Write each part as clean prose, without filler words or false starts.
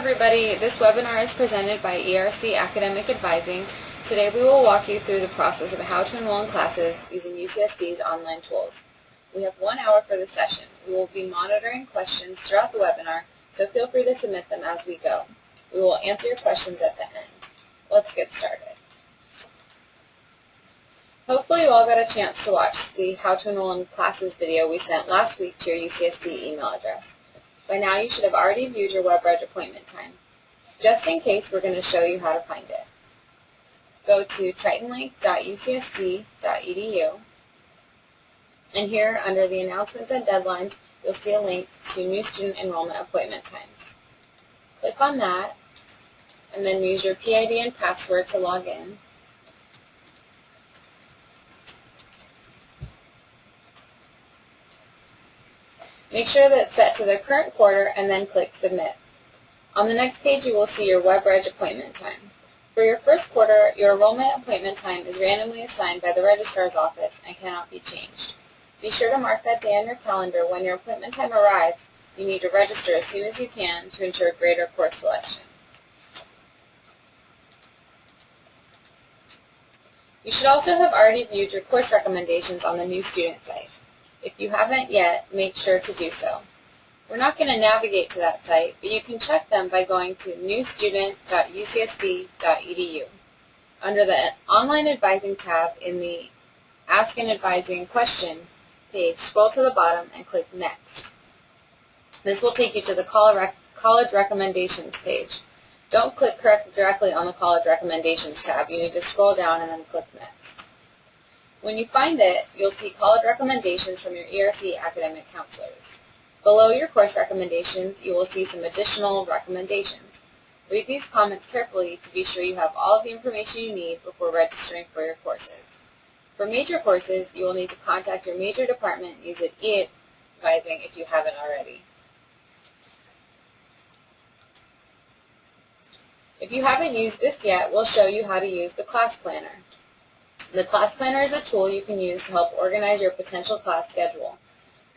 everybody, this webinar is presented by ERC Academic Advising. Today we will walk you through the process of how to enroll in classes using UCSD's online tools. We have 1 hour for the session. We will be monitoring questions throughout the webinar, so feel free to submit them as we go. We will answer your questions at the end. Let's get started. Hopefully you all got a chance to watch the How to Enroll in Classes video we sent last week to your UCSD email address. By now you should have already viewed your WebReg appointment time. Just in case, we're going to show you how to find it. Go to tritonlink.ucsd.edu, and here under the announcements and deadlines you'll see a link to new student enrollment appointment times. Click on that and then use your PID and password to log in. Make sure that it's set to the current quarter and then click Submit. On the next page you will see your WebReg appointment time. For your first quarter, your enrollment appointment time is randomly assigned by the registrar's office and cannot be changed. Be sure to mark that day on your calendar. When your appointment time arrives, you need to register as soon as you can to ensure greater course selection. You should also have already viewed your course recommendations on the new student site. If you haven't yet, make sure to do so. We're not going to navigate to that site, but you can check them by going to newstudent.ucsd.edu. Under the Online Advising tab in the Ask an Advising Question page, scroll to the bottom and click Next. This will take you to the College Recommendations page. Don't click directly on the College Recommendations tab. You need to scroll down and then click Next. When you find it, you'll see college recommendations from your ERC academic counselors. Below your course recommendations, you will see some additional recommendations. Read these comments carefully to be sure you have all of the information you need before registering for your courses. For major courses, you will need to contact your major department using e-advising if you haven't already. If you haven't used this yet, we'll show you how to use the class planner. The class planner is a tool you can use to help organize your potential class schedule.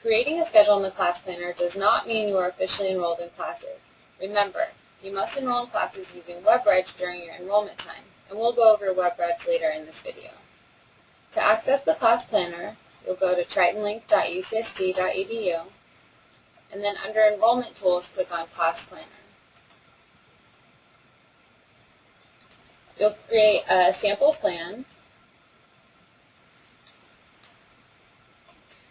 Creating a schedule in the class planner does not mean you are officially enrolled in classes. Remember, you must enroll in classes using WebReg during your enrollment time, and we'll go over WebReg later in this video. To access the class planner, you'll go to tritonlink.ucsd.edu, and then under Enrollment Tools, click on Class Planner. You'll create a sample plan,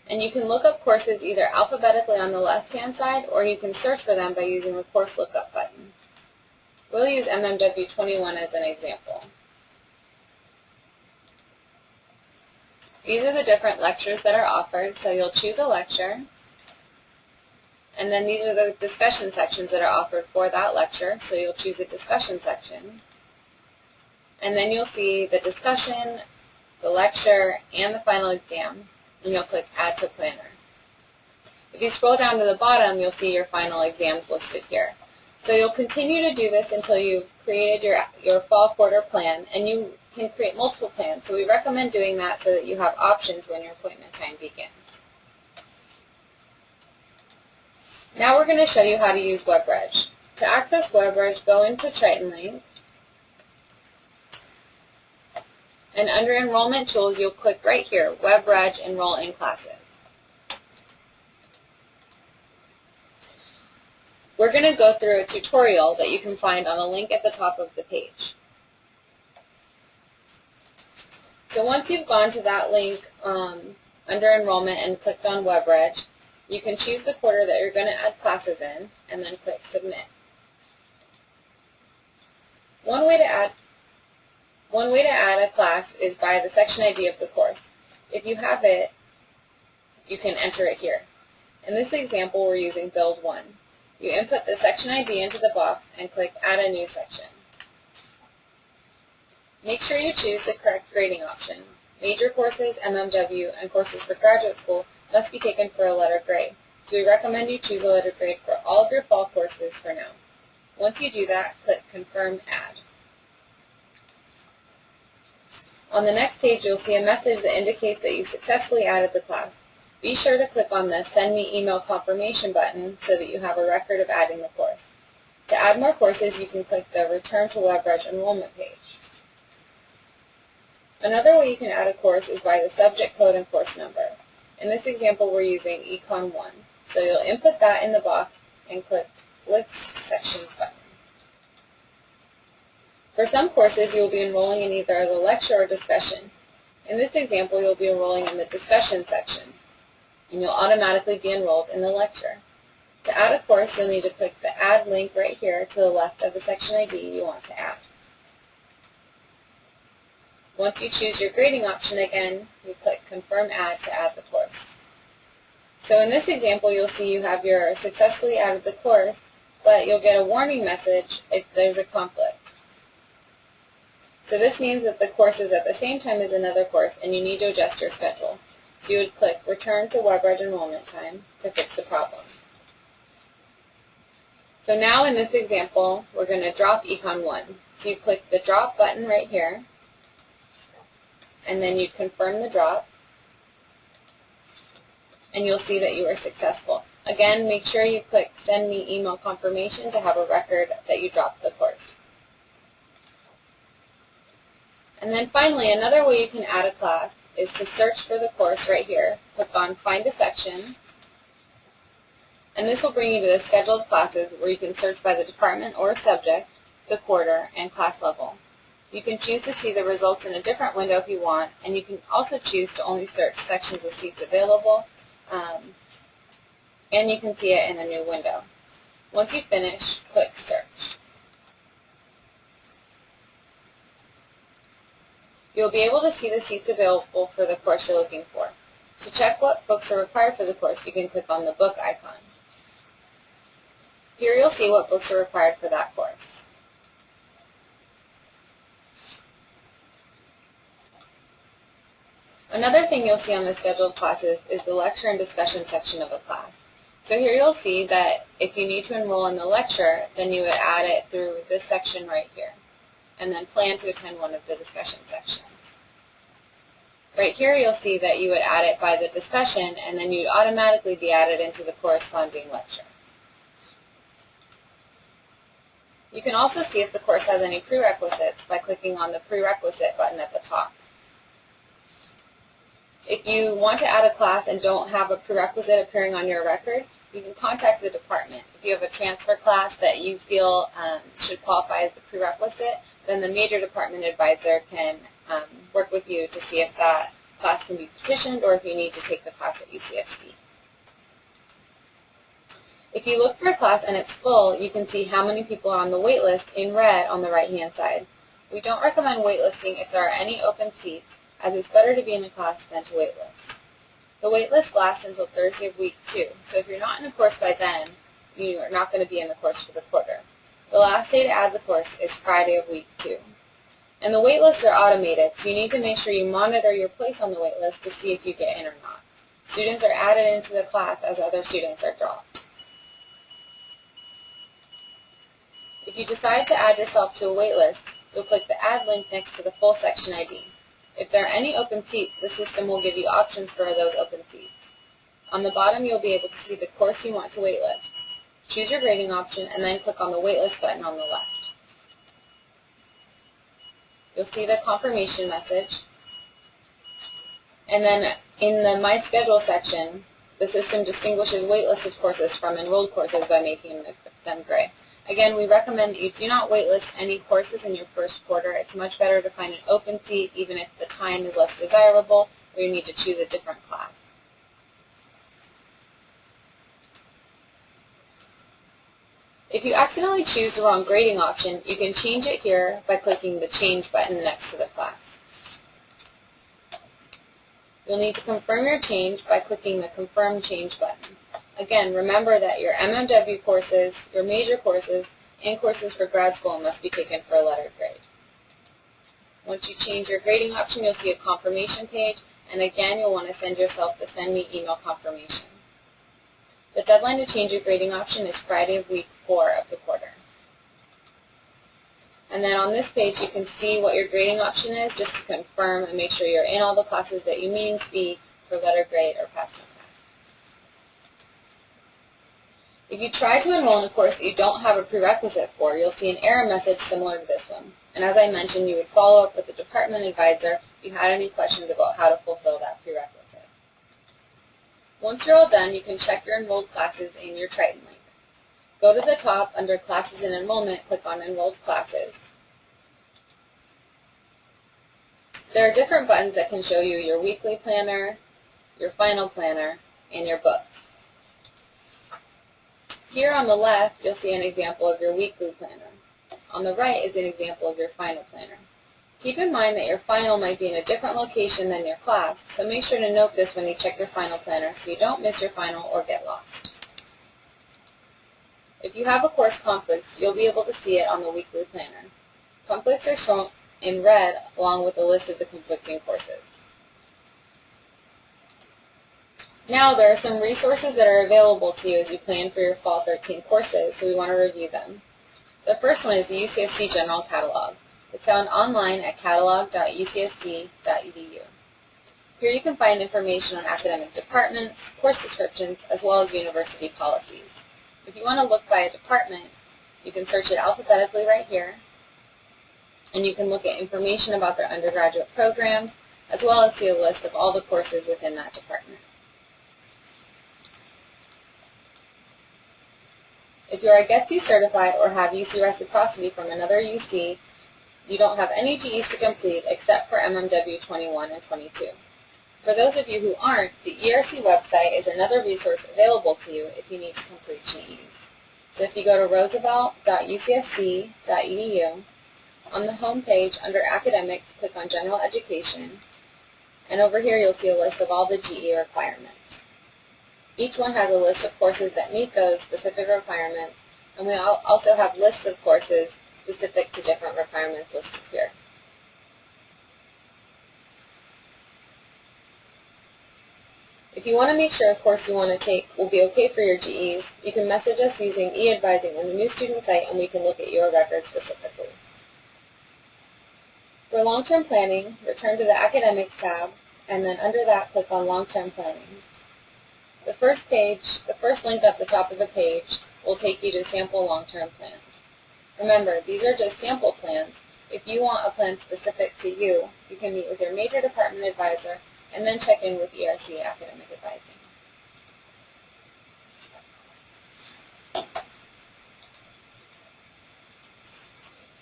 and you can look up courses either alphabetically on the left-hand side, or you can search for them by using the Course Lookup button. We'll use MMW 21 as an example. These are the different lectures that are offered, so you'll choose a lecture, and then these are the discussion sections that are offered for that lecture, so you'll choose a discussion section, and then you'll see the discussion, the lecture, and the final exam. And you'll click Add to Planner. If you scroll down to the bottom, you'll see your final exams listed here. So you'll continue to do this until you've created your fall quarter plan, and you can create multiple plans. So we recommend doing that so that you have options when your appointment time begins. Now we're going to show you how to use WebReg. To access WebReg, go into TritonLink, and under Enrollment Tools, you'll click right here, WebReg Enroll in Classes. We're going to go through a tutorial that you can find on the link at the top of the page. So once you've gone to that link under Enrollment and clicked on WebReg, you can choose the quarter that you're going to add classes in, and then click Submit. One way to add a class is by the section ID of the course. If you have it, you can enter it here. In this example, we're using Build 1. You input the section ID into the box and click Add a New Section. Make sure you choose the correct grading option. Major courses, MMW, and courses for graduate school must be taken for a letter grade, so we recommend you choose a letter grade for all of your fall courses for now. Once you do that, click Confirm Add. On the next page, you'll see a message that indicates that you successfully added the class. Be sure to click on the Send Me Email Confirmation button so that you have a record of adding the course. To add more courses, you can click the Return to WebReg enrollment page. Another way you can add a course is by the subject code and course number. In this example, we're using Econ 1. So you'll input that in the box and click List Sections button. For some courses, you will be enrolling in either the lecture or discussion. In this example, you'll be enrolling in the discussion section, and you'll automatically be enrolled in the lecture. To add a course, you'll need to click the Add link right here to the left of the section ID you want to add. Once you choose your grading option again, you click Confirm Add to add the course. So in this example, you'll see you have successfully added the course, but you'll get a warning message if there's a conflict. So this means that the course is at the same time as another course and you need to adjust your schedule. So you would click Return to WebReg enrollment time to fix the problem. So now in this example, we're going to drop Econ 1. So you click the Drop button right here, and then you confirm the drop, and you'll see that you are successful. Again, make sure you click Send Me Email Confirmation to have a record that you dropped the course. And then finally, another way you can add a class is to search for the course right here. Click on Find a Section, and this will bring you to the schedule of classes where you can search by the department or subject, the quarter, and class level. You can choose to see the results in a different window if you want, and you can also choose to only search sections with seats available, and you can see it in a new window. Once you finish, click Search. You'll be able to see the seats available for the course you're looking for. To check what books are required for the course, you can click on the book icon. Here you'll see what books are required for that course. Another thing you'll see on the schedule of classes is the lecture and discussion section of a class. So here you'll see that if you need to enroll in the lecture, then you would add it through this section right here, and then plan to attend one of the discussion sections. Right here you'll see that you would add it by the discussion, and then you'd automatically be added into the corresponding lecture. You can also see if the course has any prerequisites by clicking on the Prerequisite button at the top. If you want to add a class and don't have a prerequisite appearing on your record, you can contact the department. If you have a transfer class that you feel should qualify as the prerequisite, then the major department advisor can work with you to see if that class can be petitioned or if you need to take the class at UCSD. If you look for a class and it's full, you can see how many people are on the wait list in red on the right-hand side. We don't recommend waitlisting if there are any open seats, as it's better to be in a class than to waitlist. The waitlist lasts until Thursday of week 2, so if you're not in a course by then, you are not going to be in the course for the quarter. The last day to add the course is Friday of week 2. And the waitlists are automated, so you need to make sure you monitor your place on the waitlist to see if you get in or not. Students are added into the class as other students are dropped. If you decide to add yourself to a waitlist, you'll click the Add link next to the full section ID. If there are any open seats, the system will give you options for those open seats. On the bottom, you'll be able to see the course you want to waitlist. Choose your grading option and then click on the waitlist button on the left. You'll see the confirmation message. And then in the My Schedule section, the system distinguishes waitlisted courses from enrolled courses by making them gray. Again, we recommend that you do not waitlist any courses in your first quarter. It's much better to find an open seat even if the time is less desirable or you need to choose a different class. If you accidentally choose the wrong grading option, you can change it here by clicking the Change button next to the class. You'll need to confirm your change by clicking the Confirm Change button. Again, remember that your MMW courses, your major courses, and courses for grad school must be taken for a letter grade. Once you change your grading option, you'll see a confirmation page, and again, you'll want to send yourself the Send Me Email Confirmation. The deadline to change your grading option is Friday of week 4 of the quarter. And then on this page, you can see what your grading option is, just to confirm and make sure you're in all the classes that you mean to be for letter grade or pass no pass. If you try to enroll in a course that you don't have a prerequisite for, you'll see an error message similar to this one. And as I mentioned, you would follow up with the department advisor if you had any questions about how to fulfill that prerequisite. Once you're all done, you can check your enrolled classes in your Triton link. Go to the top under Classes and Enrollment, click on Enrolled Classes. There are different buttons that can show you your weekly planner, your final planner, and your books. Here on the left, you'll see an example of your weekly planner. On the right is an example of your final planner. Keep in mind that your final might be in a different location than your class, so make sure to note this when you check your final planner so you don't miss your final or get lost. If you have a course conflict, you'll be able to see it on the weekly planner. Conflicts are shown in red along with a list of the conflicting courses. Now there are some resources that are available to you as you plan for your Fall 13 courses, so we want to review them. The first one is the UCSD General Catalog. It's found online at catalog.ucsd.edu. Here you can find information on academic departments, course descriptions, as well as university policies. If you want to look by a department, you can search it alphabetically right here, and you can look at information about their undergraduate program, as well as see a list of all the courses within that department. If you are GETC certified or have UC reciprocity from another UC, you don't have any GEs to complete except for MMW 21 and 22. For those of you who aren't, the ERC website is another resource available to you if you need to complete GEs. So if you go to roosevelt.ucsd.edu, on the home page under Academics, click on General Education, and over here you'll see a list of all the GE requirements. Each one has a list of courses that meet those specific requirements, and we also have lists of courses specific to different requirements listed here. If you want to make sure a course you want to take will be okay for your GEs, you can message us using e-advising on the new student site and we can look at your records specifically. For long-term planning, return to the Academics tab, and then under that click on Long-Term Planning. The first link at the top of the page will take you to sample long-term plans. Remember, these are just sample plans. If you want a plan specific to you, you can meet with your major department advisor and then check in with ERC Academic Advising.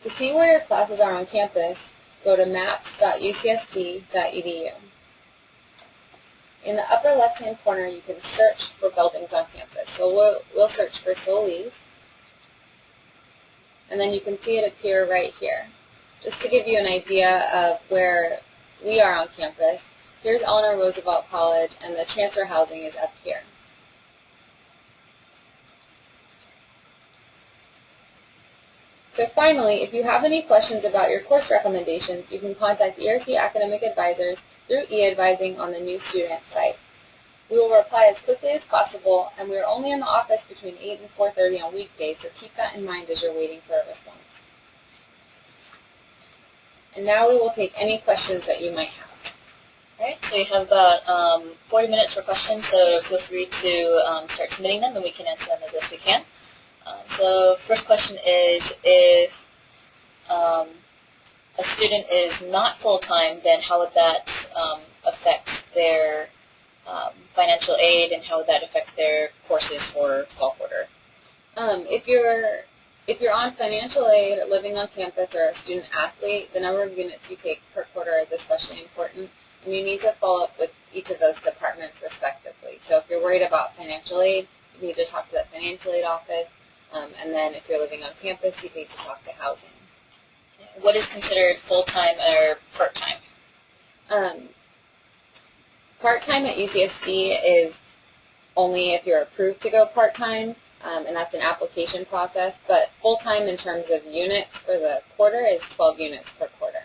To see where your classes are on campus, go to maps.ucsd.edu. In the upper left-hand corner, you can search for buildings on campus. So we'll search for Solis, and then you can see it appear right here. Just to give you an idea of where we are on campus, here's Eleanor Roosevelt College, and the transfer housing is up here. So finally, if you have any questions about your course recommendations, you can contact ERC Academic Advisors through e-advising on the new student site. We will reply as quickly as possible, and we are only in the office between 8 and 4:30 on weekdays, so keep that in mind as you're waiting for a response. And now we will take any questions that you might have. All right, so you have about 40 minutes for questions, so feel free to start submitting them, and we can answer them as best we can. So first question is, if a student is not full-time, then how would that affect their financial aid, and how would that affect their courses for fall quarter? If you're on financial aid, living on campus, or a student athlete, the number of units you take per quarter is especially important, and you need to follow up with each of those departments respectively. So if you're worried about financial aid, you need to talk to the financial aid office, and then if you're living on campus, you need to talk to housing. What is considered full-time or part-time? Part-time at UCSD is only if you're approved to go part-time, and that's an application process, but full-time in terms of units for the quarter is 12 units per quarter.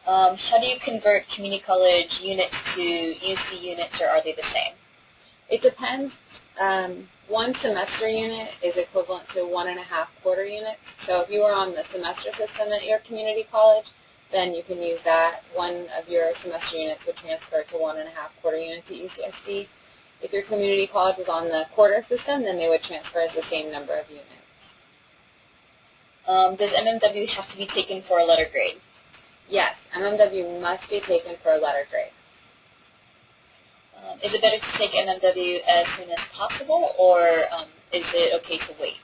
How do you convert community college units to UC units, or are they the same? It depends. One semester unit is equivalent to 1.5 quarter units. So if you are on the semester system at your community college, then you can use that. One of your semester units would transfer to 1.5 quarter units at UCSD. If your community college was on the quarter system, then they would transfer as the same number of units. Does MMW have to be taken for a letter grade? Yes, MMW must be taken for a letter grade. Is it better to take MMW as soon as possible, or is it okay to wait?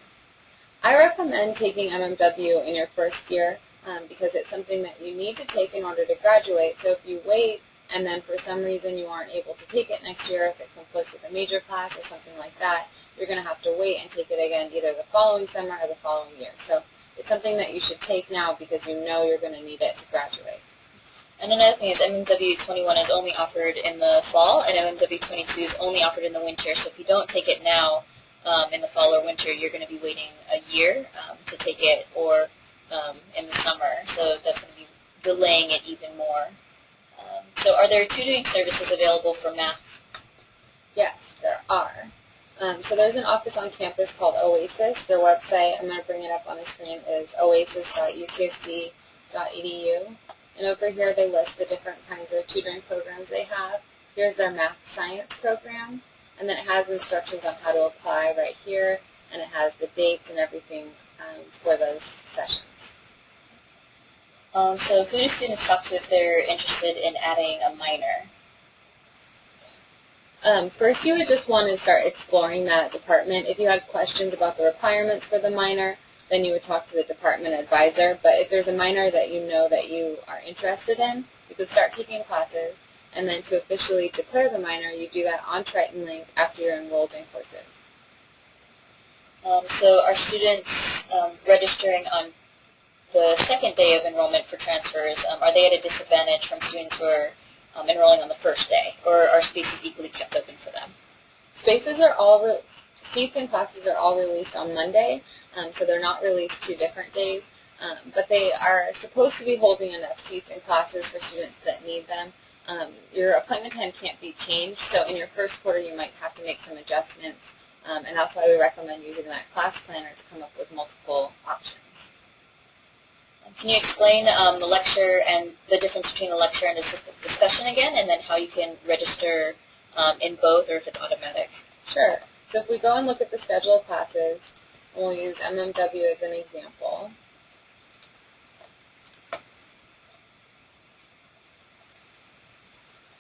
I recommend taking MMW in your first year because it's something that you need to take in order to graduate. So if you wait and then for some reason you aren't able to take it next year, if it conflicts with a major class or something like that, you're going to have to wait and take it again either the following summer or the following year. So it's something that you should take now because you know you're going to need it to graduate. And another thing is MMW 21 is only offered in the fall, and MMW 22 is only offered in the winter. So if you don't take it now in the fall or winter, you're going to be waiting a year to take it, or in the summer. So that's going to be delaying it even more. So are there tutoring services available for math? Yes, there are. So there's an office on campus called Oasis. Their website, I'm going to bring it up on the screen, is oasis.ucsd.edu. And over here they list the different kinds of tutoring programs they have. Here's their math science program, and then it has instructions on how to apply right here, and it has the dates and everything for those sessions. So who do students talk to if they're interested in adding a minor? First, you would just want to start exploring that department. If you had questions about the requirements for the minor, then you would talk to the department advisor. But if there's a minor that you know that you are interested in, you could start taking classes. And then to officially declare the minor, you do that on Triton Link after you're enrolled in courses. So are students registering on the second day of enrollment for transfers, are they at a disadvantage from students who are enrolling on the first day, or are spaces equally kept open for them? Seats and classes are all released on Monday, so they're not released 2 different days, but they are supposed to be holding enough seats and classes for students that need them. Your appointment time can't be changed, so in your first quarter you might have to make some adjustments, and that's why we recommend using that class planner to come up with multiple options. Can you explain the lecture and the difference between a lecture and a discussion again, and then how you can register in both, or if it's automatic? Sure. So if we go and look at the schedule of classes, and we'll use MMW as an example.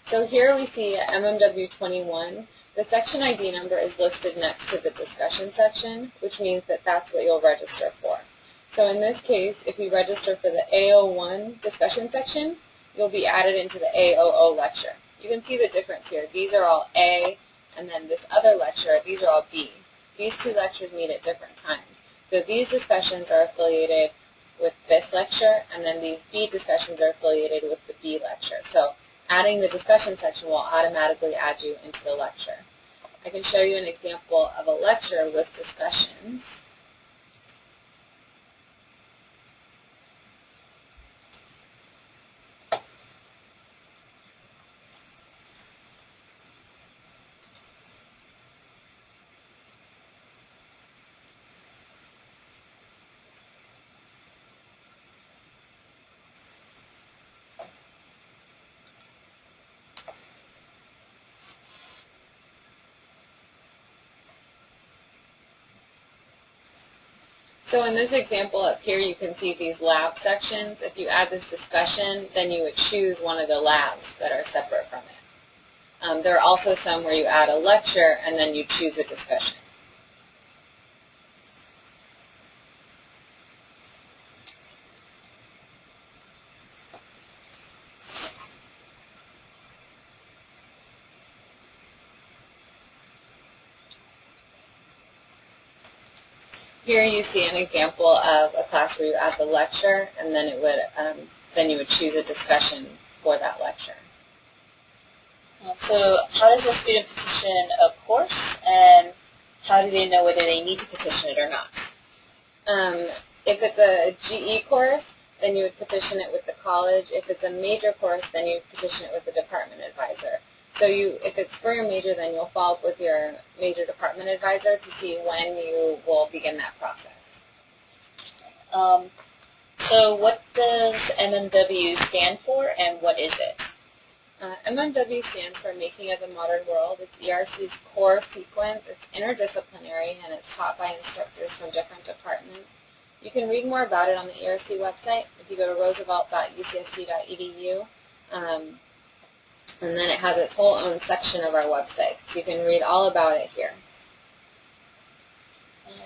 So here we see MMW 21. The section ID number is listed next to the discussion section, which means that that's what you'll register for. So in this case, if you register for the A01 discussion section, you'll be added into the A00 lecture. You can see the difference here. These are all A, and then this other lecture, these are all B. These 2 lectures meet at different times. So these discussions are affiliated with this lecture, and then these B discussions are affiliated with the B lecture. So adding the discussion section will automatically add you into the lecture. I can show you an example of a lecture with discussions. So in this example up here, you can see these lab sections. If you add this discussion, then you would choose one of the labs that are separate from it. There are also some where you add a lecture and then you choose a discussion. Here you see an example of a class where you add the lecture, and then then you would choose a discussion for that lecture. So how does a student petition a course, and how do they know whether they need to petition it or not? If it's a GE course, then you would petition it with the college. If it's a major course, then you would petition it with the department advisor. So if it's for your major, then you'll follow up with your major department advisor to see when you will begin that process. So what does MMW stand for, and what is it? MMW stands for Making of the Modern World. It's ERC's core sequence. It's interdisciplinary, and it's taught by instructors from different departments. You can read more about it on the ERC website if you go to roosevelt.ucsd.edu. And then it has its whole own section of our website, so you can read all about it here.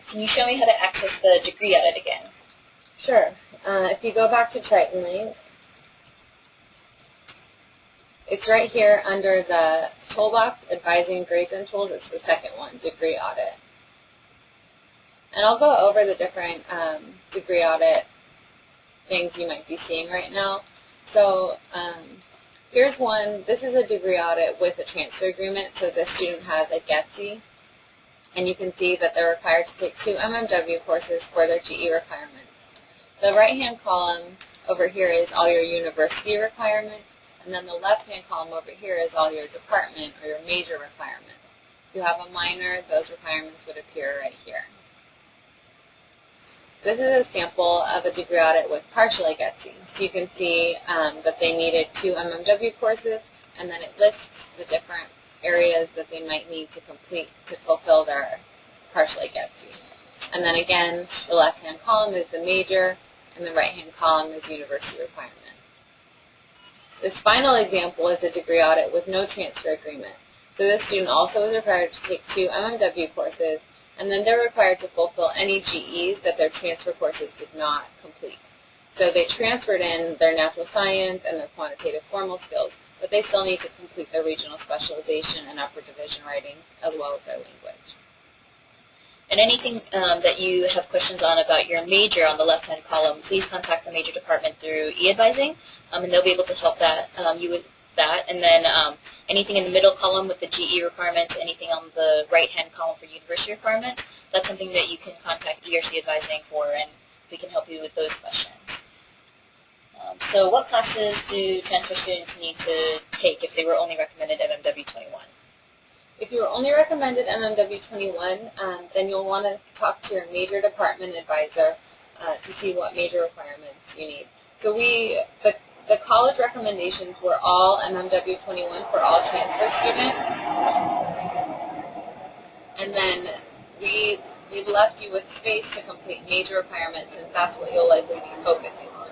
Can you show me how to access the degree audit again? Sure. If you go back to Triton Link, it's right here under the toolbox, Advising Grades and Tools. It's the second one, Degree Audit. And I'll go over the different degree audit things you might be seeing right now. So here's one. This is a degree audit with a transfer agreement. So this student has a GETSI, and you can see that they're required to take 2 MMW courses for their GE requirements. The right-hand column over here is all your university requirements, and then the left-hand column over here is all your department or your major requirements. If you have a minor, those requirements would appear right here. This is a sample of a degree audit with partial GETSI. So you can see that they needed 2 MMW courses, and then it lists the different areas that they might need to complete to fulfill their partial GETSI. And then again, the left-hand column is the major, and the right-hand column is university requirements. This final example is a degree audit with no transfer agreement. So this student also is required to take 2 MMW courses, and then they're required to fulfill any GEs that their transfer courses did not complete. So they transferred in their natural science and their quantitative formal skills, but they still need to complete their regional specialization and upper division writing as well as their language. And anything that you have questions on about your major on the left-hand column, please contact the major department through e-advising, and they'll be able to help you with that. And then anything in the middle column with the GE requirements, anything on the right-hand column for university requirements, that's something that you can contact ERC Advising for, and we can help you with those questions. So what classes do transfer students need to take if they were only recommended MMW 21? If you were only recommended MMW 21, then you'll want to talk to your major department advisor to see what major requirements you need. So the college recommendations were all MMW 21 for all transfer students. And then we left you with space to complete major requirements, since that's what you'll likely be focusing on.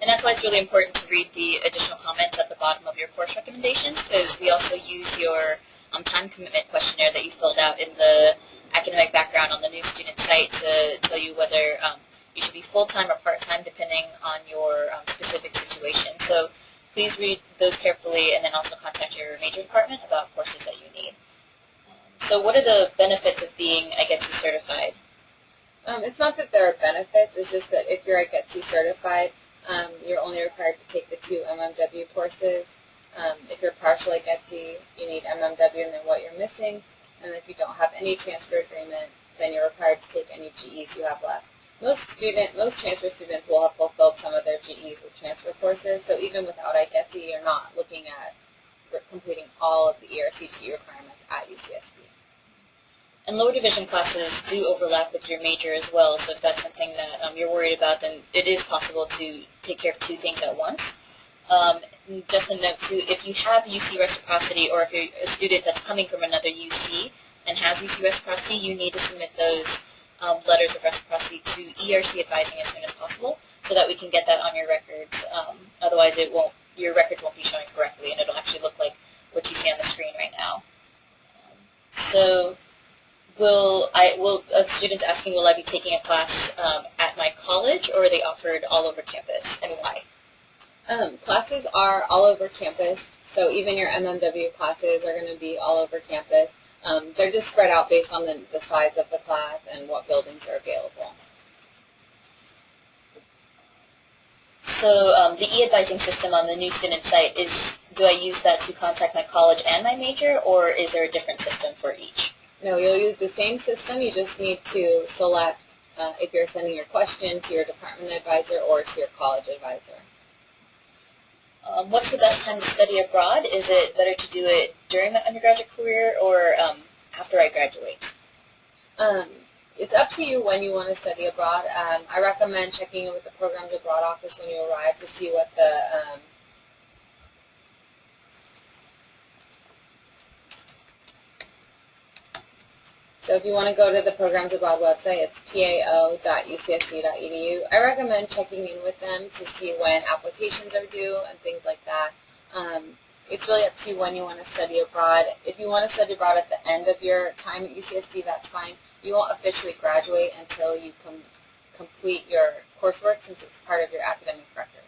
And that's why it's really important to read the additional comments at the bottom of your course recommendations, because we also use your time commitment questionnaire that you filled out in the academic background on the new student site to tell you whether you should be full-time or part-time depending on your specific situation. So please read those carefully, and then also contact your major department about courses that you need. So what are the benefits of being IGETSI certified? It's not that there are benefits, it's just that if you're IGETSI certified, you're only required to take the 2 MMW courses. If you're partial IGETSI, you need MMW and then what you're missing. And if you don't have any transfer agreement, then you're required to take any GEs you have left. Most transfer students will have fulfilled some of their GEs with transfer courses, so even without IGETSI, you're not looking at completing all of the ERC GE requirements at UCSD. And lower division classes do overlap with your major as well, so if that's something that you're worried about, then it is possible to take care of 2 things at once. Just a note too, if you have UC reciprocity, or if you're a student that's coming from another UC and has UC reciprocity, you need to submit those letters of reciprocity to ERC Advising as soon as possible, so that we can get that on your records. Otherwise, your records won't be showing correctly, and it'll actually look like what you see on the screen right now. So, students asking, will I be taking a class at my college, or are they offered all over campus, and why? Classes are all over campus, so even your MMW classes are going to be all over campus. They're just spread out based on the size of the class and what buildings are available. So the e-advising system on the new student site, do I use that to contact my college and my major, or is there a different system for each? No, you'll use the same system. You just need to select if you're sending your question to your department advisor or to your college advisor. What's the best time to study abroad? Is it better to do it during my undergraduate career or after I graduate? It's up to you when you want to study abroad. I recommend checking in with the Programs Abroad office when you arrive to see what the So if you want to go to the Programs Abroad website, it's pao.ucsd.edu. I recommend checking in with them to see when applications are due and things like that. It's really up to you when you want to study abroad. If you want to study abroad at the end of your time at UCSD, that's fine. You won't officially graduate until you complete your coursework, since it's part of your academic record.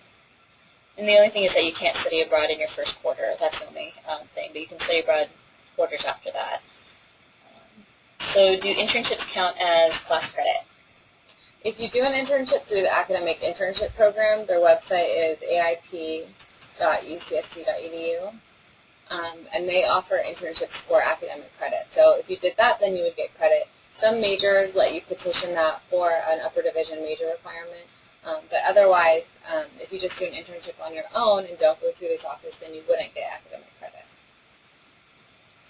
And the only thing is that you can't study abroad in your first quarter. That's the only thing, but you can study abroad quarters after that. So do internships count as class credit? If you do an internship through the Academic Internship Program, their website is aip.ucsd.edu, and they offer internships for academic credit. So if you did that, then you would get credit. Some majors let you petition that for an upper division major requirement, but otherwise, if you just do an internship on your own and don't go through this office, then you wouldn't get academic credit.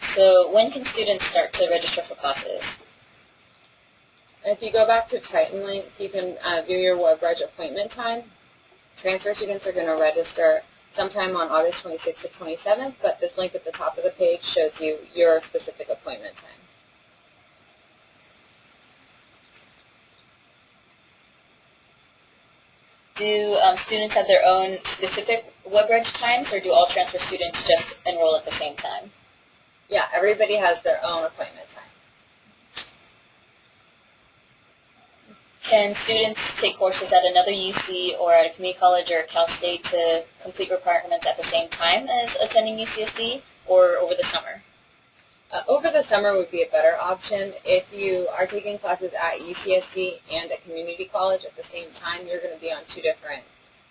So when can students start to register for classes? If you go back to Triton Link, you can view your WebReg appointment time. Transfer students are going to register sometime on August 26th to 27th, but this link at the top of the page shows you your specific appointment time. Do students have their own specific WebReg times, or do all transfer students just enroll at the same time? Yeah, everybody has their own appointment time. Can students take courses at another UC or at a community college or Cal State to complete requirements at the same time as attending UCSD, or over the summer? Over the summer would be a better option. If you are taking classes at UCSD and at community college at the same time, you're going to be on two different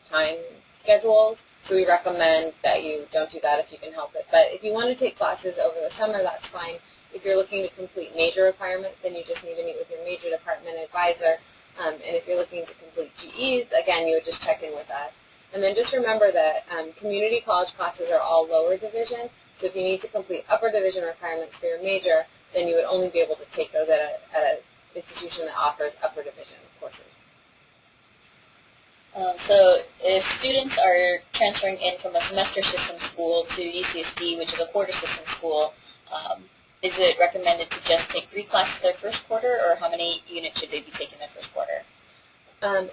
time schedules. So we recommend that you don't do that if you can help it. But if you want to take classes over the summer, that's fine. If you're looking to complete major requirements, then you just need to meet with your major department advisor. And if you're looking to complete GEs, again, you would just check in with us. And then just remember that community college classes are all lower division. So if you need to complete upper division requirements for your major, then you would only be able to take those at an institution that offers upper division courses. So if students are transferring in from a semester system school to UCSD, which is a quarter system school, is it recommended to just take 3 classes their first quarter, or how many units should they be taking their first quarter?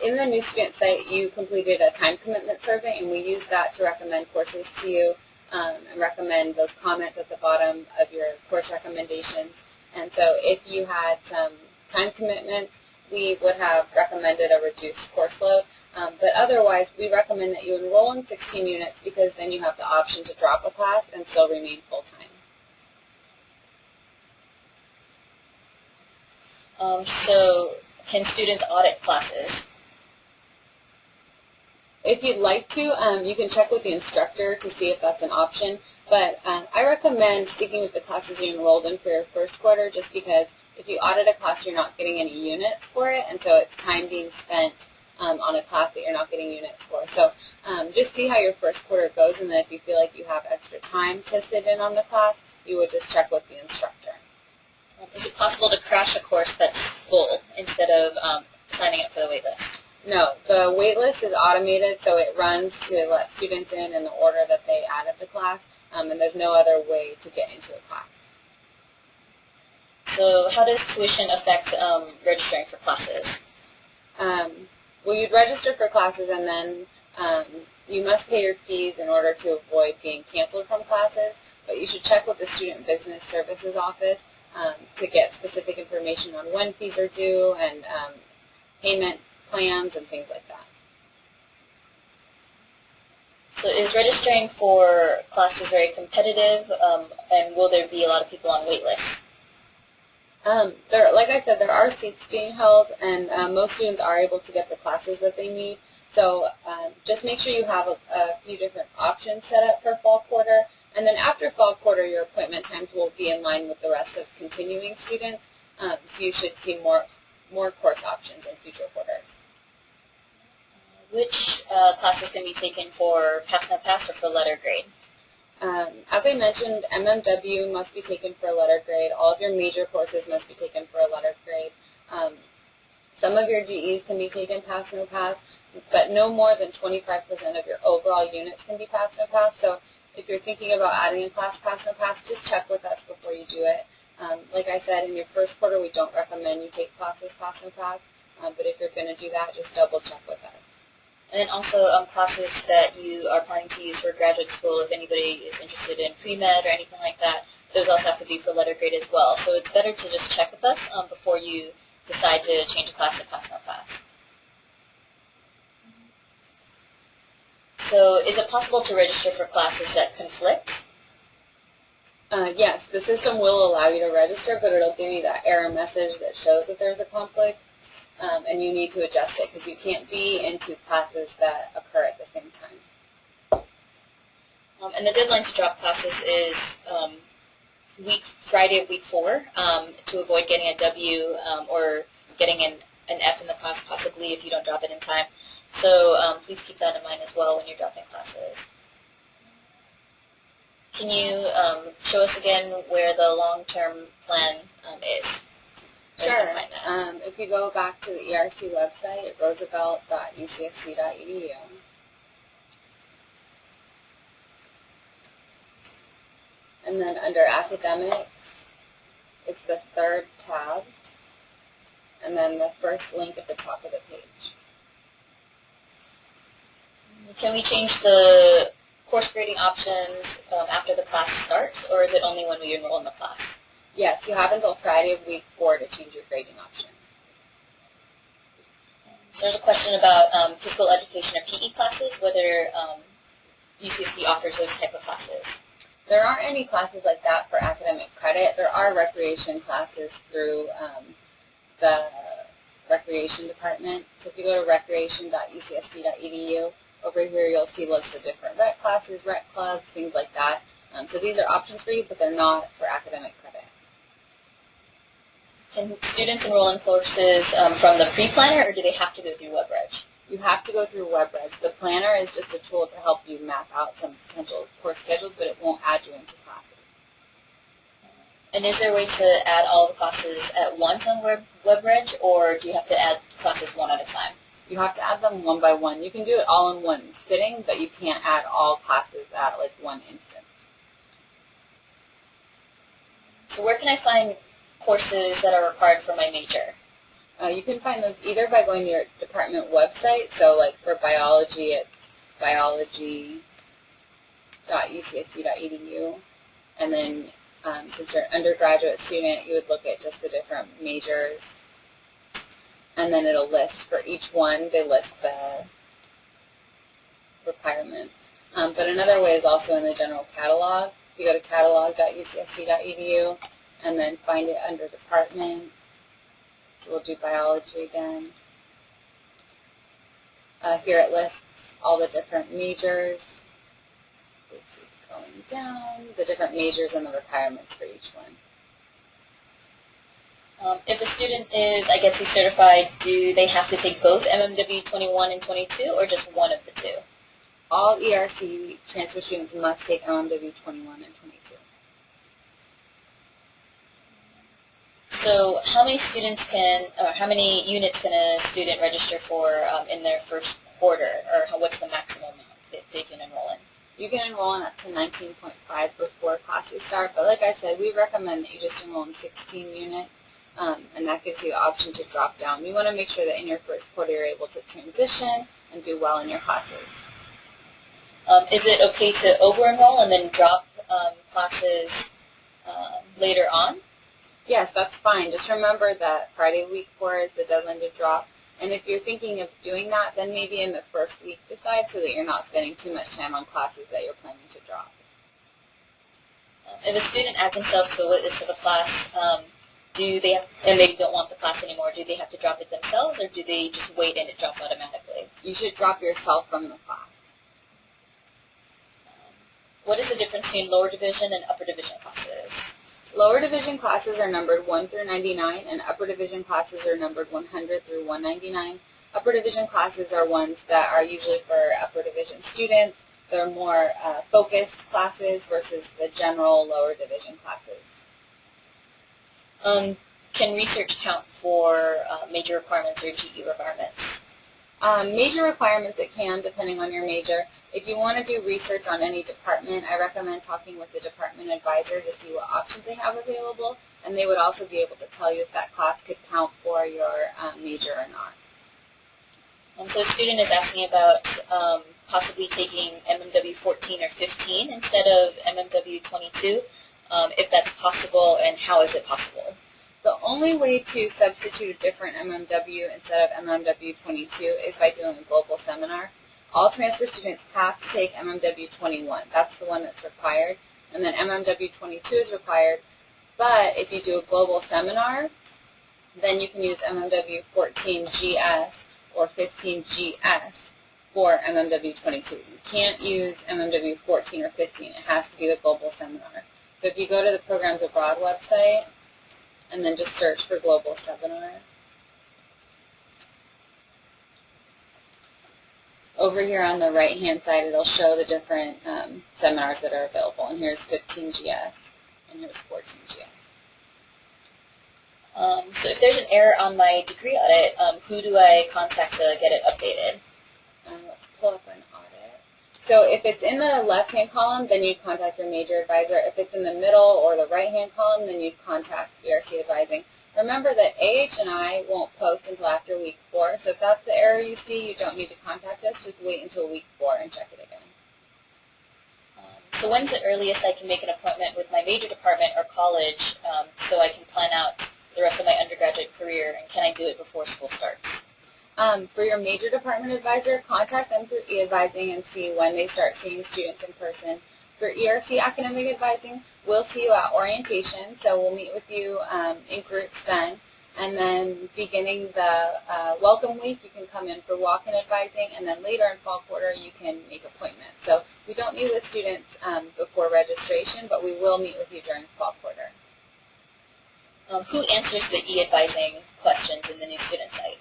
In the new student site, you completed a time commitment survey, and we use that to recommend courses to you and recommend those comments at the bottom of your course recommendations. And so if you had some time commitments, we would have recommended a reduced course load. But otherwise, we recommend that you enroll in 16 units, because then you have the option to drop a class and still remain full-time. So can students audit classes? If you'd like to, you can check with the instructor to see if that's an option. But I recommend sticking with the classes you enrolled in for your first quarter, just because if you audit a class, you're not getting any units for it, and so it's time being spent on a class that you're not getting units for. So just see how your first quarter goes, and then if you feel like you have extra time to sit in on the class, you would just check with the instructor. Is it possible to crash a course that's full instead of signing up for the wait list? No, the wait list is automated, so it runs to let students in the order that they added the class, and there's no other way to get into a class. So how does tuition affect registering for classes? Well, you'd register for classes, and then you must pay your fees in order to avoid being canceled from classes, but you should check with the Student Business Services Office to get specific information on when fees are due and payment plans and things like that. So is registering for classes very competitive, and will there be a lot of people on wait lists? Like I said, there are seats being held, and most students are able to get the classes that they need. So just make sure you have a few different options set up for fall quarter. And then after fall quarter, your appointment times will be in line with the rest of continuing students. So you should see more course options in future quarters. Which classes can be taken for pass no pass or for letter grade? As I mentioned, MMW must be taken for a letter grade. All of your major courses must be taken for a letter grade. Some of your GEs can be taken pass no pass, but no more than 25% of your overall units can be pass no pass. So if you're thinking about adding a class pass no pass, just check with us before you do it. Like I said, in your first quarter, we don't recommend you take classes pass and pass, but if you're going to do that, just double check with us. And then also classes that you are planning to use for graduate school, if anybody is interested in pre-med or anything like that, those also have to be for letter grade as well. So it's better to just check with us before you decide to change a class to pass, no pass. So is it possible to register for classes that conflict? Yes, the system will allow you to register, but it'll give you that error message that shows that there's a conflict, and you need to adjust it because you can't be in two classes that occur at the same time. And the deadline to drop classes is Friday of week 4 to avoid getting a W or getting an F in the class possibly if you don't drop it in time. So please keep that in mind as well when you're dropping classes. Can you show us again where the long-term plan is? Sure. If you go back to the ERC website at roosevelt.ucsc.edu, and then under Academics, it's the third tab, and then the first link at the top of the page. Can we change the course grading options after the class starts, or is it only when we enroll in the class? Yes, you have until Friday of week 4 to change your grading option. So there's a question about physical education or PE classes, whether UCSD offers those type of classes. There aren't any classes like that for academic credit. There are recreation classes through the recreation department. So if you go to recreation.ucsd.edu, over here you'll see lists of different rec classes, rec clubs, things like that. So these are options for you, but they're not for academic credit. Can students enroll in courses from the pre-planner, or do they have to go through WebReg? You have to go through WebReg. The planner is just a tool to help you map out some potential course schedules, but it won't add you into classes. And is there a way to add all the classes at once on WebReg, or do you have to add classes one at a time? You have to add them one by one. You can do it all in one sitting, but you can't add all classes at like one instance. So where can I find courses that are required for my major? You can find those either by going to your department website. So like for biology, it's biology.ucsd.edu. And then since you're an undergraduate student, you would look at just the different majors. And then it'll list for each one, they list the requirements. But another way is also in the general catalog. You go to catalog.ucsd.edu and then find it under department. So we'll do biology again. Here it lists all the different majors. Let's keep going down, the different majors and the requirements for each one. If a student is IGETC certified, do they have to take both MMW 21 and 22, or just one of the two? All ERC transfer students must take MMW 21 and 22. So how many students can, or how many units can a student register for in their first quarter, or what's the maximum amount that they can enroll in? You can enroll in up to 19.5 before classes start, but like I said, we recommend that you just enroll in 16 units. And that gives you the option to drop down. You want to make sure that in your first quarter you're able to transition and do well in your classes. Is it okay to over-enroll and then drop classes later on? Yes, that's fine. Just remember that Friday week 4 is the deadline to drop. And if you're thinking of doing that, then maybe in the first week decide so that you're not spending too much time on classes that you're planning to drop. If a student adds himself to a waitlist of a class, do they have, and they don't want the class anymore, do they have to drop it themselves, or do they just wait and it drops automatically? You should drop yourself from the class. What is the difference between lower division and upper division classes? Lower division classes are numbered 1 through 99, and upper division classes are numbered 100 through 199. Upper division classes are ones that are usually for upper division students. They're more focused classes versus the general lower division classes. Can research count for major requirements or GE requirements? Major requirements it can, depending on your major. If you want to do research on any department, I recommend talking with the department advisor to see what options they have available, and they would also be able to tell you if that class could count for your major or not. So a student is asking about possibly taking MMW 14 or 15 instead of MMW 22, if that's possible, and how is it possible? The only way to substitute a different MMW instead of MMW 22 is by doing a global seminar. All transfer students have to take MMW 21. That's the one that's required. And then MMW 22 is required. But if you do a global seminar, then you can use MMW 14 GS or 15 GS for MMW 22. You can't use MMW 14 or 15. It has to be the global seminar. So if you go to the Programs Abroad website and then just search for global seminar, over here on the right-hand side, it'll show the different seminars that are available. And here's 15 GS, and here's 14 GS. So if there's an error on my degree audit, who do I contact to get it updated? Let's pull up an audit. So if it's in the left-hand column, then you'd contact your major advisor. If it's in the middle or the right-hand column, then you'd contact ERC Advising. Remember that AH&I won't post until after week 4, so if that's the error you see, you don't need to contact us. Just wait until week 4 and check it again. So when's the earliest I can make an appointment with my major department or college so I can plan out the rest of my undergraduate career, and can I do it before school starts? For your major department advisor, contact them through e-advising and see when they start seeing students in person. For ERC Academic Advising, we'll see you at orientation, so we'll meet with you in groups then. And then beginning the welcome week, you can come in for walk-in advising, and then later in fall quarter, you can make appointments. So we don't meet with students before registration, but we will meet with you during fall quarter. Who answers the e-advising questions in the new student site?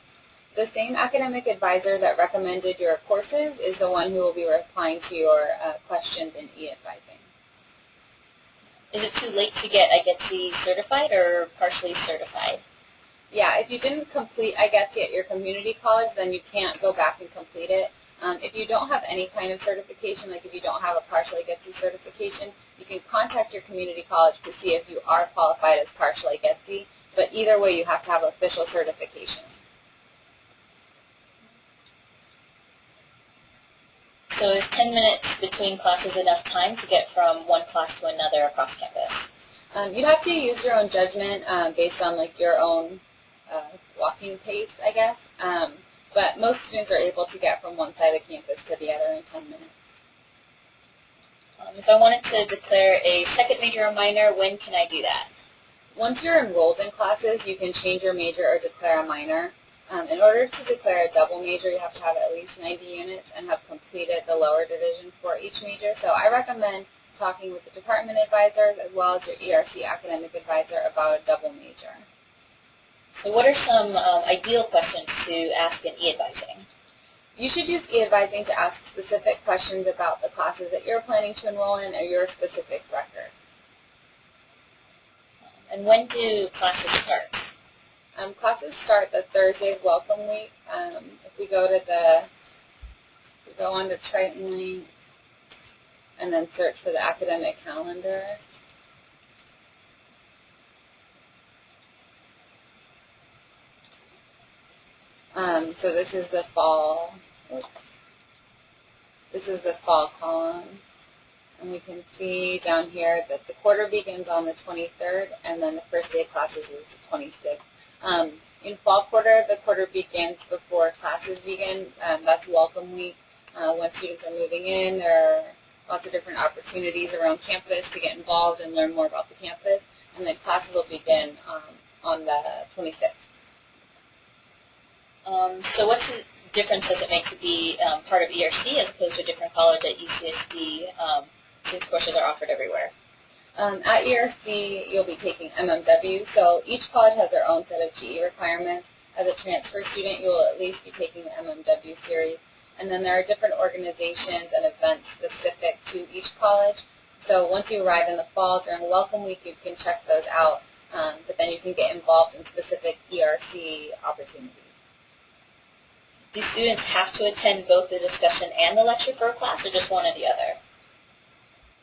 The same academic advisor that recommended your courses is the one who will be replying to your questions in e-advising. Is it too late to get IGETC certified or partially certified? Yeah, if you didn't complete IGETC at your community college, then you can't go back and complete it. If you don't have any kind of certification, like if you don't have a partial IGETC certification, you can contact your community college to see if you are qualified as partial IGETC, but either way you have to have official certification. So is 10 minutes between classes enough time to get from one class to another across campus? You'd have to use your own judgment based on like your own walking pace, I guess. But most students are able to get from one side of the campus to the other in 10 minutes. If I wanted to declare a second major or minor, when can I do that? Once you're enrolled in classes, you can change your major or declare a minor. In order to declare a double major, you have to have at least 90 units and have completed the lower division for each major. So I recommend talking with the department advisors as well as your ERC academic advisor about a double major. So what are some ideal questions to ask in e-advising? You should use e-advising to ask specific questions about the classes that you're planning to enroll in or your specific record. And when do classes start? Classes start the Thursday of welcome week. If we go on to Triton Link and then search for the academic calendar. So this is the fall. This is the fall column. And we can see down here that the quarter begins on the 23rd, and then the first day of classes is the 26th. In fall quarter, the quarter begins before classes begin. That's welcome week. When students are moving in, there are lots of different opportunities around campus to get involved and learn more about the campus. And then classes will begin on the 26th. So what's the difference does it make to be part of ERC as opposed to a different college at UCSD since courses are offered everywhere? At ERC, you'll be taking MMW, so each college has their own set of GE requirements. As a transfer student, you will at least be taking the MMW series. And then there are different organizations and events specific to each college. So once you arrive in the fall during Welcome Week, you can check those out, but then you can get involved in specific ERC opportunities. Do students have to attend both the discussion and the lecture for a class, or just one or the other?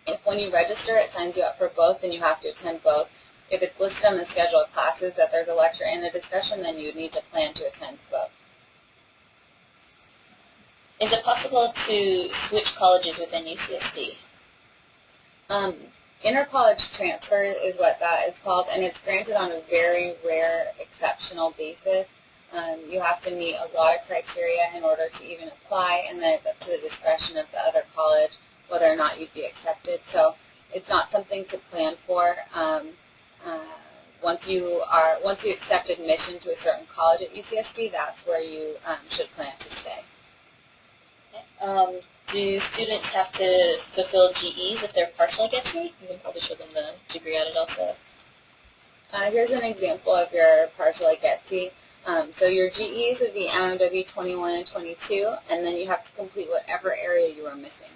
If when you register, it signs you up for both, then you have to attend both. If it's listed on the schedule of classes that there's a lecture and a discussion, then you would need to plan to attend both. Is it possible to switch colleges within UCSD? Inter-college transfer is what that is called, and it's granted on a very rare, exceptional basis. You have to meet a lot of criteria in order to even apply, and then it's up to the discretion of the other college whether or not you'd be accepted. So it's not something to plan for. Once you accept admission to a certain college at UCSD, that's where you should plan to stay. Do students have to fulfill GEs if they're partially GETSI? You can probably show them the degree audit also. Here's an example of your partially GETSI. So your GEs would be MMW 21 and 22, and then you have to complete whatever area you are missing.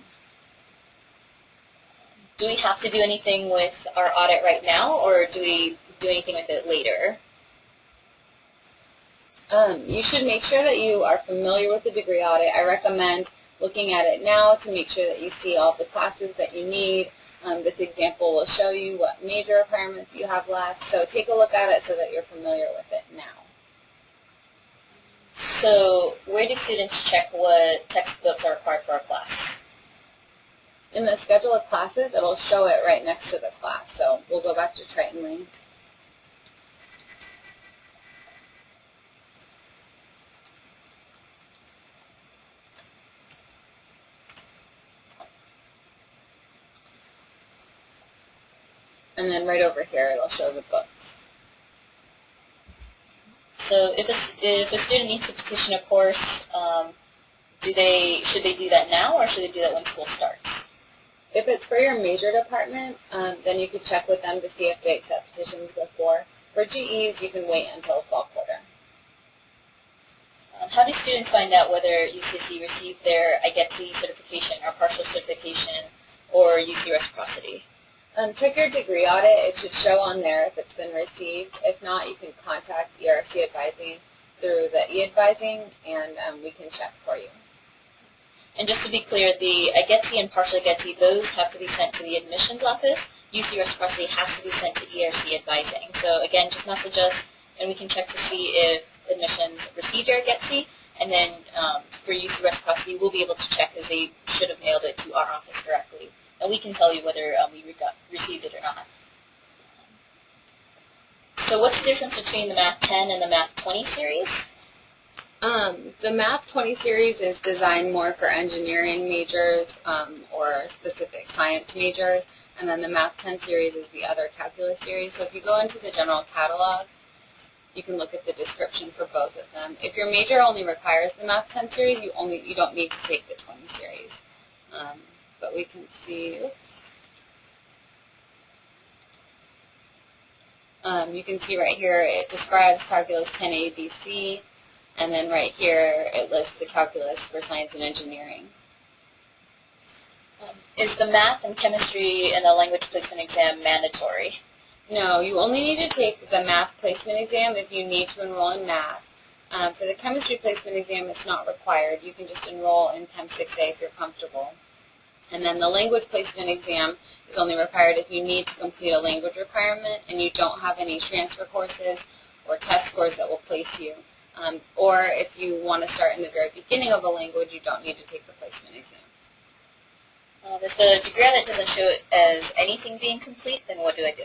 Do we have to do anything with our audit right now, or do we do anything with it later? You should make sure that you are familiar with the degree audit. I recommend looking at it now to make sure that you see all the classes that you need. This example will show you what major requirements you have left, so take a look at it so that you're familiar with it now. So where do students check what textbooks are required for a class? In the schedule of classes, it will show it right next to the class. So we'll go back to Triton Link. And then right over here, it'll show the books. So if a student needs to petition a course, should they do that now, or should they do that when school starts? If it's for your major department, then you could check with them to see if they accept petitions before. For GEs, you can wait until fall quarter. How do students find out whether UCSD received their IGETSI certification or partial certification or UC reciprocity? Check your degree audit. It should show on there if it's been received. If not, you can contact ERC Advising through the e-advising, and we can check for you. And just to be clear, the IGETSI and partial IGETSI, those have to be sent to the admissions office. UC reciprocity has to be sent to ERC Advising. So again, just message us, and we can check to see if admissions received your IGETSI. And then for UC reciprocity, we'll be able to check because they should have mailed it to our office directly. And we can tell you whether we received it or not. So what's the difference between the Math 10 and the Math 20 series? The Math 20 series is designed more for engineering majors or specific science majors, and then the Math 10 series is the other calculus series. So if you go into the general catalog, you can look at the description for both of them. If your major only requires the Math 10 series, you don't need to take the 20 series. But we can see, you can see right here it describes calculus 10 ABC, and then right here it lists the calculus for science and engineering. Is the math and chemistry and the language placement exam mandatory? No, you only need to take the math placement exam if you need to enroll in math. For the chemistry placement exam, it's not required. You can just enroll in Chem 6A if you're comfortable. And then the language placement exam is only required if you need to complete a language requirement and you don't have any transfer courses or test scores that will place you. Or if you want to start in the very beginning of a language, you don't need to take the placement exam. If the degree audit doesn't show it as anything being complete, then what do I do?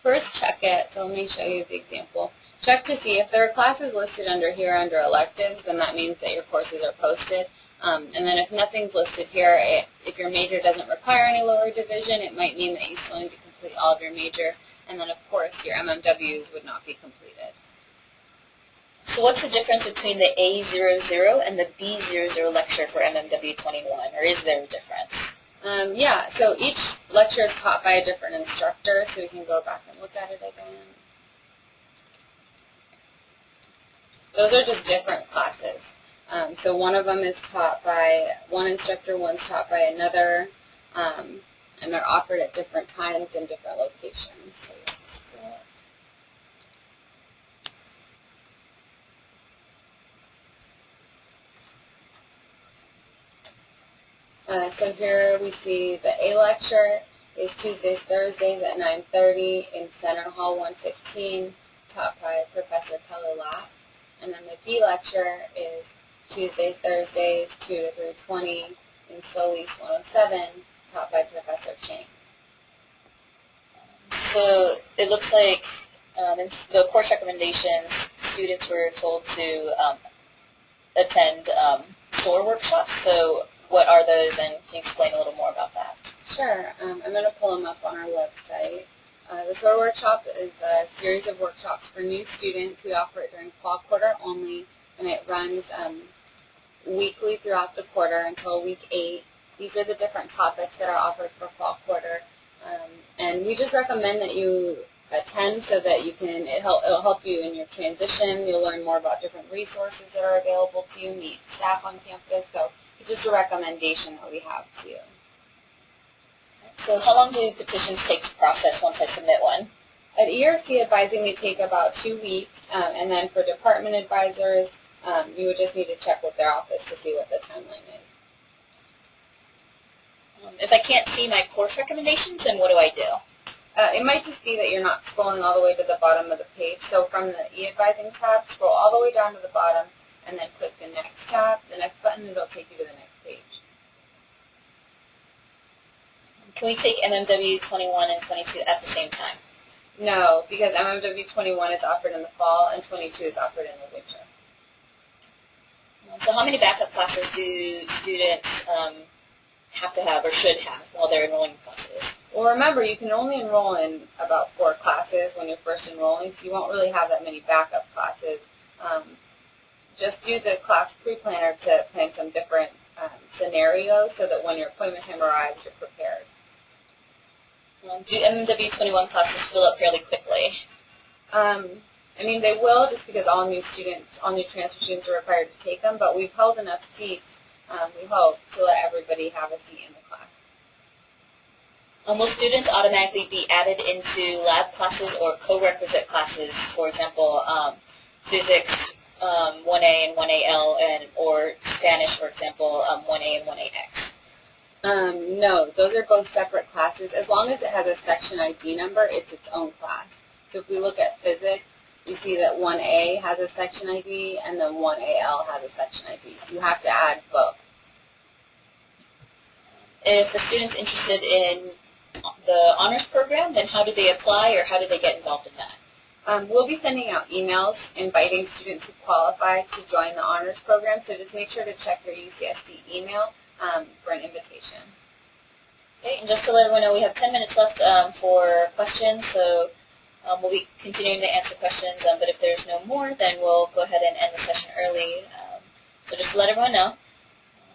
First, check it. So let me show you the example. Check to see if there are classes listed under here under electives, then that means that your courses are posted. And then if nothing's listed here, if your major doesn't require any lower division, it might mean that you still need to complete all of your major. And then, of course, your MMWs would not be completed. So what's the difference between the A00 and the B00 lecture for MMW 21, or is there a difference? Yeah, so each lecture is taught by a different instructor, so we can go back and look at it again. Those are just different classes. So one of them is taught by one instructor, one's taught by another, and they're offered at different times in different locations. So here we see the A lecture. is Tuesdays, Thursdays at 9:30 in Center Hall 115, taught by Professor Keller Lapp. And then the B lecture is Tuesday, Thursdays, 2 to 3:20 in Solis 107, taught by Professor Chang. So it looks like in the course recommendations, students were told to attend SOAR workshops. So what are those, and can you explain a little more about that? Sure. I'm going to pull them up on our website. The SOAR workshop is a series of workshops for new students. We offer it during fall quarter only, and it runs weekly throughout the quarter until week 8. These are the different topics that are offered for fall quarter, and we just recommend that you attend so that you can, it'll help you in your transition. You'll learn more about different resources that are available to you, meet staff on campus, so it's just a recommendation that we have to you. So how long do petitions take to process once I submit one? At ERC Advising, they take about 2 weeks, and then for department advisors, you would just need to check with their office to see what the timeline is. If I can't see my course recommendations, then what do I do? It might just be that you're not scrolling all the way to the bottom of the page. So from the e-advising tab, scroll all the way down to the bottom, and then click the next tab, the next button, and it'll take you to the next page. Can we take MMW 21 and 22 at the same time? No, because MMW 21 is offered in the fall, and 22 is offered in the winter. So how many backup classes do students have to have or should have while they're enrolling in classes? Well, remember, you can only enroll in about 4 classes when you're first enrolling, so you won't really have that many backup classes. Just do the class pre-planner to plan some different scenarios so that when your appointment time arrives, you're prepared. Do MMW 21 classes fill up fairly quickly? I mean, they will, just because all new transfer students are required to take them, but we've held enough seats, we hope, to let everybody have a seat in the class. Will students automatically be added into lab classes or co-requisite classes, for example, physics 1A and 1AL, or Spanish, for example, 1A and 1AX? No, those are both separate classes. As long as it has a section ID number, it's its own class. So if we look at physics, you see that 1A has a section ID and then 1AL has a section ID. So you have to add both. If a student's interested in the honors program, then how do they apply or how do they get involved in that? We'll be sending out emails inviting students who qualify to join the honors program, so just make sure to check your UCSD email for an invitation. Okay, and just to let everyone know, we have 10 minutes left for questions, so we'll be continuing to answer questions, but if there's no more, then we'll go ahead and end the session early. So just to let everyone know.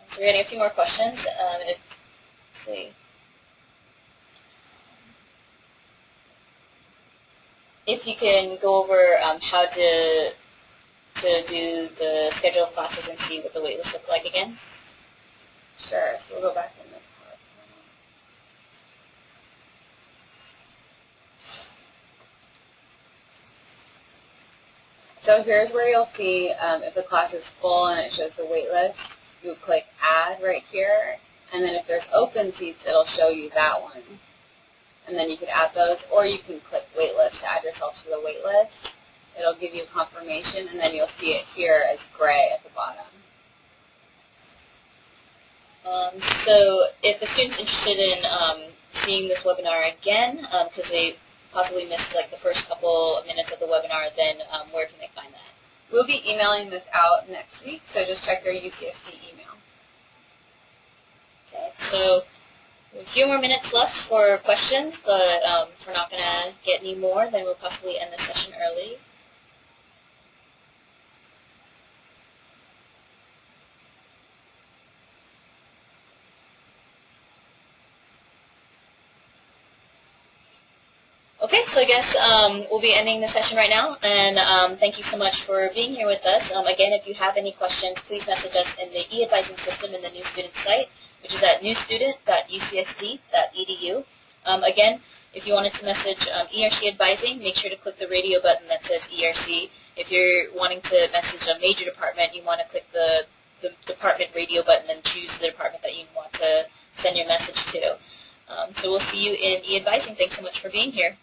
So we're getting a few more questions. Let's see. If you can go over how to do the schedule of classes and see what the wait lists look like again. Sure, so we'll go back in the PowerPoint. So here's where you'll see if the class is full and it shows the wait list. You would click Add right here, and then if there's open seats, it'll show you that one. And then you could add those, or you can click waitlist to add yourself to the wait list. It'll give you confirmation, and then you'll see it here as gray at the bottom. So if a student's interested in seeing this webinar again, because they possibly missed like the first couple of minutes of the webinar, then where can they find that? We'll be emailing this out next week, so just check your UCSD email. Okay, so a few more minutes left for questions, but if we're not going to get any more, then we'll possibly end the session early. Okay, so I guess we'll be ending the session right now, and thank you so much for being here with us. Again, if you have any questions, please message us in the e-advising system in the new student site, which is at newstudent.ucsd.edu. Again, if you wanted to message ERC Advising, make sure to click the radio button that says ERC. If you're wanting to message a major department, you want to click the department radio button and choose the department that you want to send your message to. So we'll see you in e-advising. Thanks so much for being here.